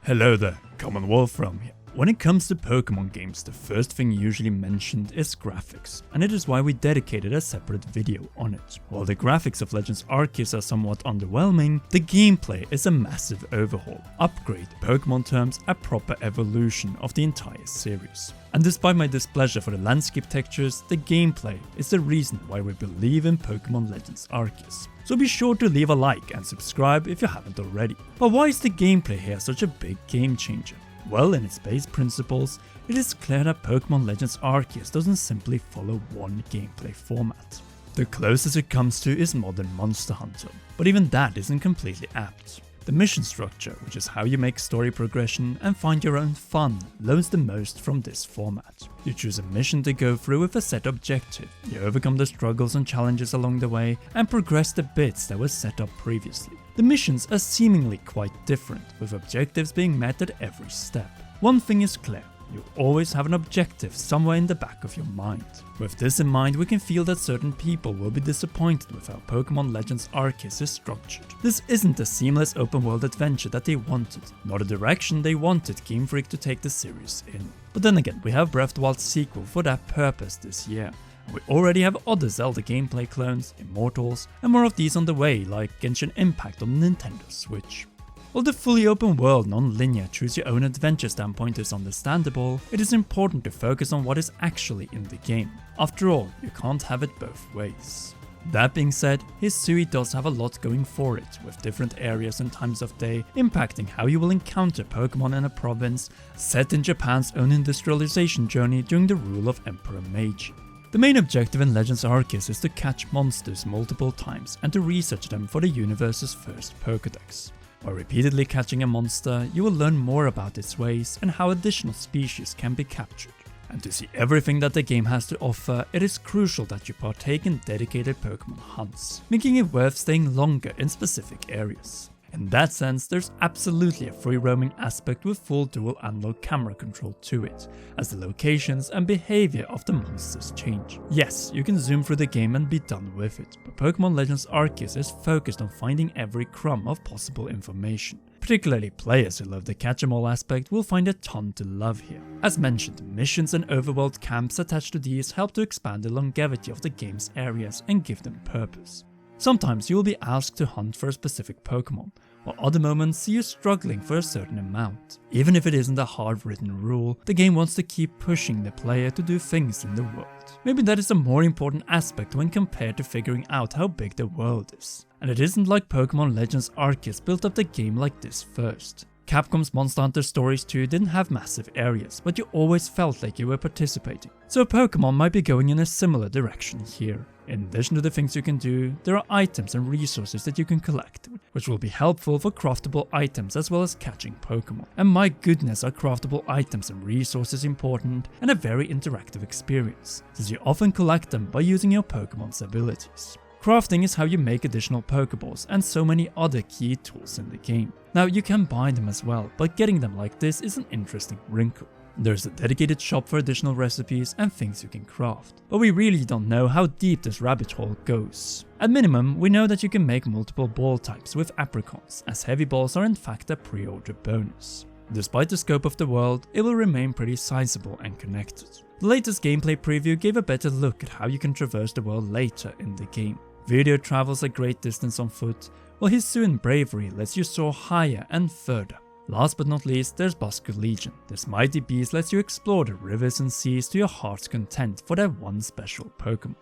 Hello there, Common Wolfram here. When it comes to Pokemon games, the first thing usually mentioned is graphics, and it is why we dedicated a separate video on it. While the graphics of Legends Arceus are somewhat underwhelming, the gameplay is a massive overhaul, upgrade, Pokemon terms, a proper evolution of the entire series. And despite my displeasure for the landscape textures, the gameplay is the reason why we believe in Pokemon Legends Arceus. So be sure to leave a like and subscribe if you haven't already. But why is the gameplay here such a big game changer? Well, in its base principles, it is clear that Pokemon Legends Arceus doesn't simply follow one gameplay format. The closest it comes to is modern Monster Hunter, but even that isn't completely apt. The mission structure, which is how you make story progression and find your own fun, learns the most from this format. You choose a mission to go through with a set objective, you overcome the struggles and challenges along the way, and progress the bits that were set up previously. The missions are seemingly quite different, with objectives being met at every step. One thing is clear. You always have an objective somewhere in the back of your mind. With this in mind, we can feel that certain people will be disappointed with how Pokemon Legends Arceus is structured. This isn't the seamless open world adventure that they wanted, nor the direction they wanted Game Freak to take the series in. But then again, we have Breath of the Wild sequel for that purpose this year. We already have other Zelda gameplay clones, Immortals, and more of these on the way, like Genshin Impact on the Nintendo Switch. While the fully open world, non-linear, choose your own adventure standpoint is understandable, it is important to focus on what is actually in the game. After all, you can't have it both ways. That being said, Hisui does have a lot going for it, with different areas and times of day impacting how you will encounter Pokemon in a province set in Japan's own industrialization journey during the rule of Emperor Meiji. The main objective in Legends Arceus is to catch monsters multiple times and to research them for the universe's first Pokédex. By repeatedly catching a monster, you will learn more about its ways and how additional species can be captured. And to see everything that the game has to offer, it is crucial that you partake in dedicated Pokemon hunts, making it worth staying longer in specific areas. In that sense, there's absolutely a free roaming aspect with full dual analog camera control to it, as the locations and behavior of the monsters change. Yes, you can zoom through the game and be done with it, but Pokemon Legends Arceus is focused on finding every crumb of possible information. Particularly players who love the catch-em-all aspect will find a ton to love here. As mentioned, missions and overworld camps attached to these help to expand the longevity of the game's areas and give them purpose. Sometimes you will be asked to hunt for a specific Pokemon, while other moments see you struggling for a certain amount. Even if it isn't a hard-written rule, the game wants to keep pushing the player to do things in the world. Maybe that is a more important aspect when compared to figuring out how big the world is. And it isn't like Pokemon Legends Arceus built up the game like this first. Capcom's Monster Hunter Stories 2 didn't have massive areas, but you always felt like you were participating. So Pokemon might be going in a similar direction here. In addition to the things you can do, there are items and resources that you can collect, which will be helpful for craftable items as well as catching Pokemon. And my goodness, are craftable items and resources important and a very interactive experience, since you often collect them by using your Pokemon's abilities. Crafting is how you make additional Pokeballs and so many other key tools in the game. Now you can buy them as well, but getting them like this is an interesting wrinkle. There's a dedicated shop for additional recipes and things you can craft, but we really don't know how deep this rabbit hole goes. At minimum, we know that you can make multiple ball types with apricons, as heavy balls are in fact a pre-order bonus. Despite the scope of the world, it will remain pretty sizable and connected. The latest gameplay preview gave a better look at how you can traverse the world later in the game. Video travels a great distance on foot, while Hisuian Bravery lets you soar higher and further. Last but not least, there's Busker Legion. This mighty beast lets you explore the rivers and seas to your heart's content for their one special Pokemon.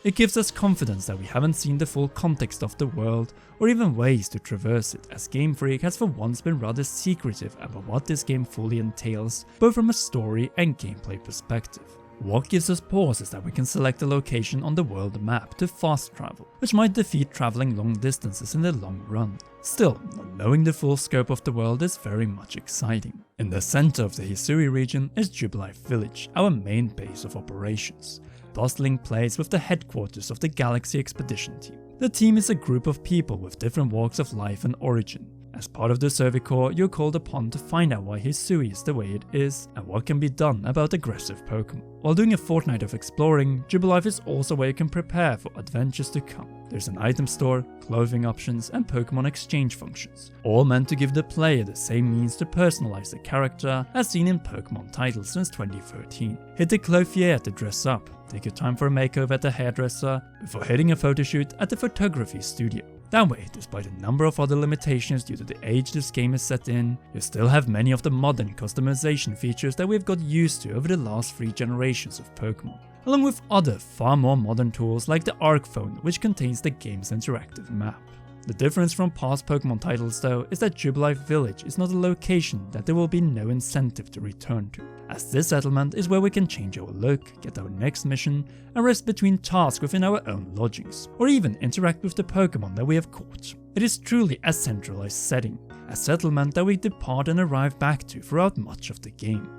It gives us confidence that we haven't seen the full context of the world or even ways to traverse it, as Game Freak has for once been rather secretive about what this game fully entails, both from a story and gameplay perspective. What gives us pause is that we can select a location on the world map to fast travel, which might defeat traveling long distances in the long run. Still, not knowing the full scope of the world is very much exciting. In the center of the Hisui region is Jubilife Village, our main base of operations. Bustling place with the headquarters of the Galaxy Expedition Team. The team is a group of people with different walks of life and origin. As part of the survey core, you're called upon to find out why Hisui is the way it is and what can be done about aggressive Pokemon. While doing a fortnight of exploring, Jubilife is also where you can prepare for adventures to come. There's an item store, clothing options, and Pokemon exchange functions, all meant to give the player the same means to personalize the character as seen in Pokemon titles since 2013. Hit the clothier to dress up, take your time for a makeover at the hairdresser, before hitting a photo shoot at the photography studio. That way, despite a number of other limitations due to the age this game is set in, you still have many of the modern customization features that we've got used to over the last 3 generations of Pokemon, along with other far more modern tools like the Arc Phone, which contains the game's interactive map. The difference from past Pokemon titles though is that Jubilife Village is not a location that there will be no incentive to return to, as this settlement is where we can change our look, get our next mission, and rest between tasks within our own lodgings, or even interact with the Pokemon that we have caught. It is truly a centralized setting, a settlement that we depart and arrive back to throughout much of the game.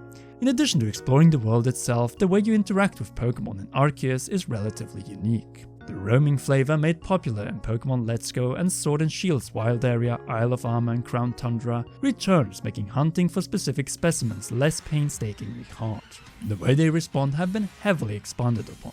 In addition to exploring the world itself, the way you interact with Pokemon in Arceus is relatively unique. The roaming flavor made popular in Pokemon Let's Go and Sword and Shield's Wild Area, Isle of Armor and Crown Tundra returns, making hunting for specific specimens less painstakingly hard. The way they respond have been heavily expanded upon.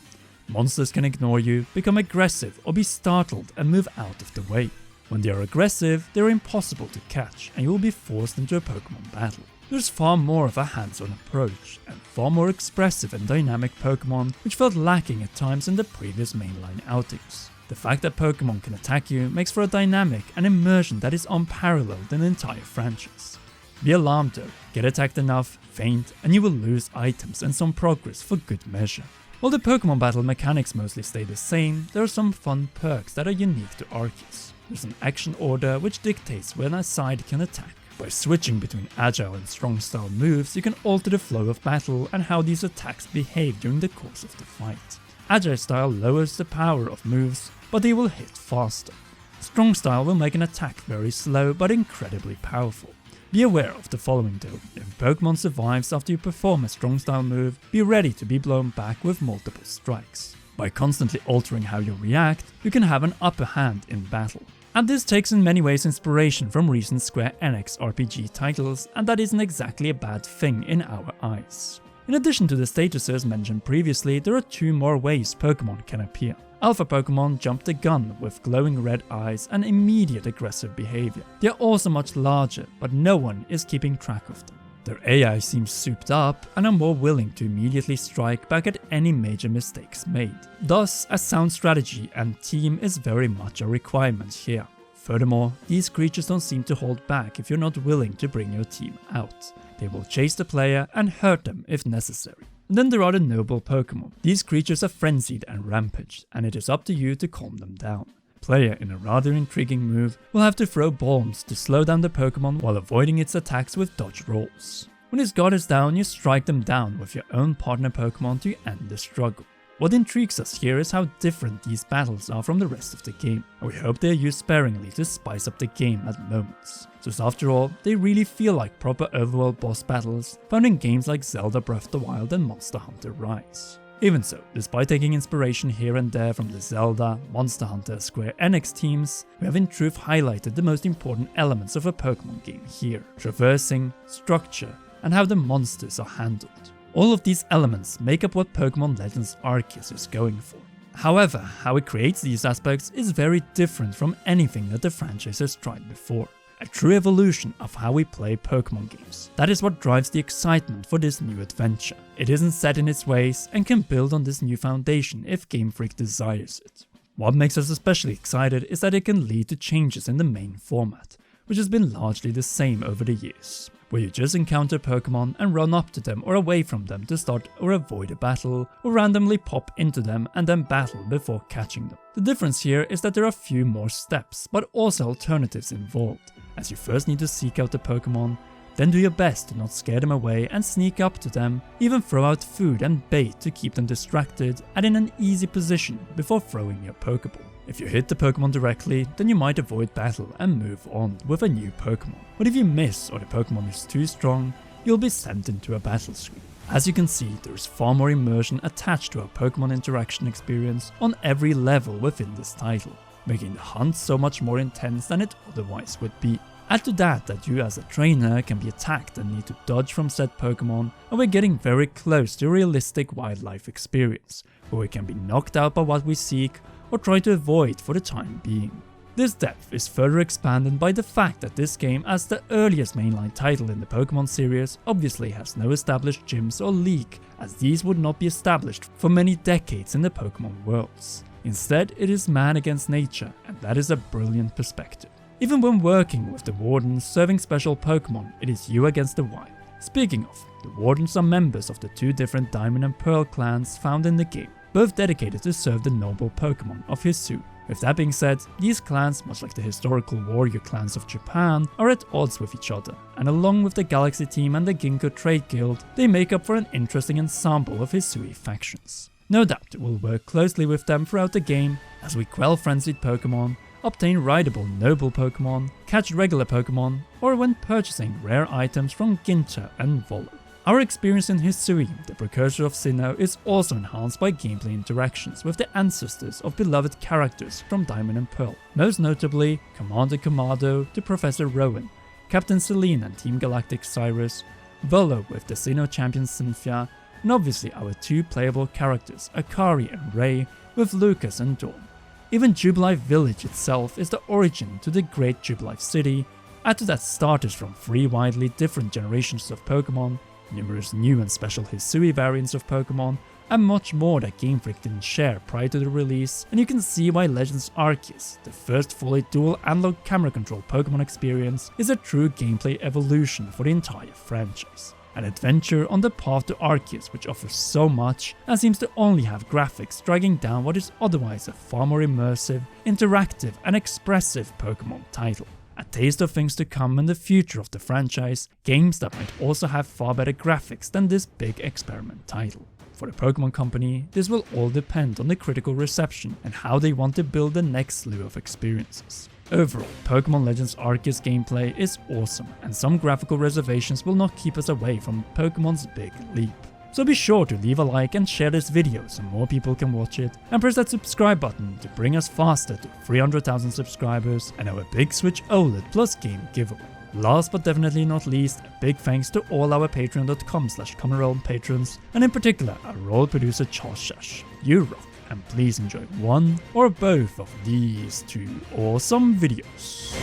Monsters can ignore you, become aggressive, or be startled and move out of the way. When they are aggressive, they are impossible to catch and you will be forced into a Pokemon battle. There's far more of a hands-on approach, and far more expressive and dynamic Pokemon, which felt lacking at times in the previous mainline outings. The fact that Pokemon can attack you makes for a dynamic and immersion that is unparalleled in the entire franchise. Be alarmed though, get attacked enough, faint, and you will lose items and some progress for good measure. While the Pokemon battle mechanics mostly stay the same, there are some fun perks that are unique to Arceus. There's an action order which dictates when a side can attack. By switching between agile and strong style moves, you can alter the flow of battle and how these attacks behave during the course of the fight. Agile style lowers the power of moves, but they will hit faster. Strong style will make an attack very slow but incredibly powerful. Be aware of the following though: if Pokemon survives after you perform a strong style move, be ready to be blown back with multiple strikes. By constantly altering how you react, you can have an upper hand in battle. And this takes in many ways inspiration from recent Square Enix RPG titles, and that isn't exactly a bad thing in our eyes. In addition to the statuses mentioned previously, there are 2 more ways Pokemon can appear. Alpha Pokemon jump the gun with glowing red eyes and immediate aggressive behavior. They are also much larger, but no one is keeping track of them. Their AI seems souped up and are more willing to immediately strike back at any major mistakes made. Thus, a sound strategy and team is very much a requirement here. Furthermore, these creatures don't seem to hold back if you're not willing to bring your team out. They will chase the player and hurt them if necessary. And then there are the noble Pokemon. These creatures are frenzied and rampaged, and it is up to you to calm them down. Player, in a rather intriguing move, will have to throw bombs to slow down the Pokemon while avoiding its attacks with dodge rolls. When his guard is down, you strike them down with your own partner Pokemon to end the struggle. What intrigues us here is how different these battles are from the rest of the game, and we hope they are used sparingly to spice up the game at moments, since after all, they really feel like proper overworld boss battles found in games like Zelda Breath of the Wild and Monster Hunter Rise. Even so, despite taking inspiration here and there from the Zelda, Monster Hunter, Square Enix teams, we have in truth highlighted the most important elements of a Pokemon game here: traversing, structure, and how the monsters are handled. All of these elements make up what Pokemon Legends Arceus is going for. However, how it creates these aspects is very different from anything that the franchise has tried before. A true evolution of how we play Pokemon games. That is what drives the excitement for this new adventure. It isn't set in its ways and can build on this new foundation if Game Freak desires it. What makes us especially excited is that it can lead to changes in the main format, which has been largely the same over the years, where you just encounter Pokemon and run up to them or away from them to start or avoid a battle, or randomly pop into them and then battle before catching them. The difference here is that there are few more steps, but also alternatives involved, as you first need to seek out the Pokemon, then do your best to not scare them away and sneak up to them, even throw out food and bait to keep them distracted and in an easy position before throwing your Pokeball. If you hit the Pokemon directly, then you might avoid battle and move on with a new Pokemon. But if you miss or the Pokemon is too strong, you'll be sent into a battle screen. As you can see, there is far more immersion attached to our Pokemon interaction experience on every level within this title, making the hunt so much more intense than it otherwise would be. Add to that you as a trainer can be attacked and need to dodge from said Pokemon, and we're getting very close to a realistic wildlife experience, where we can be knocked out by what we seek or try to avoid for the time being. This depth is further expanded by the fact that this game, as the earliest mainline title in the Pokemon series, obviously has no established gyms or league, as these would not be established for many decades in the Pokemon worlds. Instead, it is man against nature, and that is a brilliant perspective. Even when working with the Wardens serving special Pokemon, it is you against the wild. Speaking of, the Wardens are members of the two different Diamond and Pearl clans found in the game, both dedicated to serve the noble Pokemon of Hisui. With that being said, these clans, much like the historical warrior clans of Japan, are at odds with each other, and along with the Galaxy team and the Ginkgo Trade Guild, they make up for an interesting ensemble of Hisui factions. No doubt we'll work closely with them throughout the game as we quell frenzied Pokemon, obtain rideable noble Pokemon, catch regular Pokemon, or when purchasing rare items from Ginter and Volo. Our experience in Hisui, the precursor of Sinnoh, is also enhanced by gameplay interactions with the ancestors of beloved characters from Diamond and Pearl, most notably Commander Kamado to Professor Rowan, Captain Selene and Team Galactic Cyrus, Volo with the Sinnoh champion Cynthia, and obviously our two playable characters Akari and Ray with Lucas and Dawn. Even Jubilife Village itself is the origin to the great Jubilife City. Add to that starters from 3 widely different generations of Pokemon, numerous new and special Hisui variants of Pokemon, and much more that Game Freak didn't share prior to the release, and you can see why Legends Arceus, the first fully dual analog camera controlled Pokemon experience, is a true gameplay evolution for the entire franchise. An adventure on the path to Arceus which offers so much and seems to only have graphics dragging down what is otherwise a far more immersive, interactive and expressive Pokemon title. A taste of things to come in the future of the franchise, games that might also have far better graphics than this big experiment title. For the Pokemon Company, this will all depend on the critical reception and how they want to build the next slew of experiences. Overall, Pokémon Legends Arceus gameplay is awesome, and some graphical reservations will not keep us away from Pokémon's big leap. So be sure to leave a like and share this video so more people can watch it, and press that subscribe button to bring us faster to 300,000 subscribers and our big Switch OLED plus game giveaway. Last but definitely not least, a big thanks to all our patreon.com/CommonRealm patrons, and in particular our role producer Charles Shash. You rock, and please enjoy one or both of these two awesome videos.